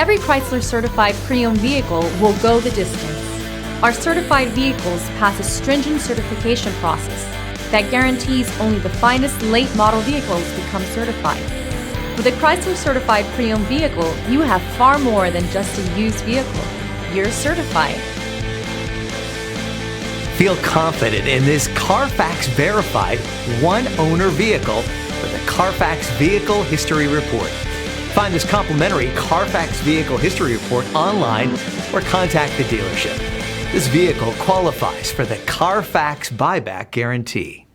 Every Chrysler certified pre-owned vehicle will go the distance. Our certified vehicles pass a stringent certification process that guarantees only the finest late model vehicles become certified. With a Chrysler certified pre-owned vehicle, you have far more than just a used vehicle. You're certified. Feel confident in this Carfax verified one-owner vehicle with a Carfax Vehicle History Report. Find this complimentary Carfax Vehicle History Report online or contact the dealership. This vehicle qualifies for the Carfax Buyback Guarantee.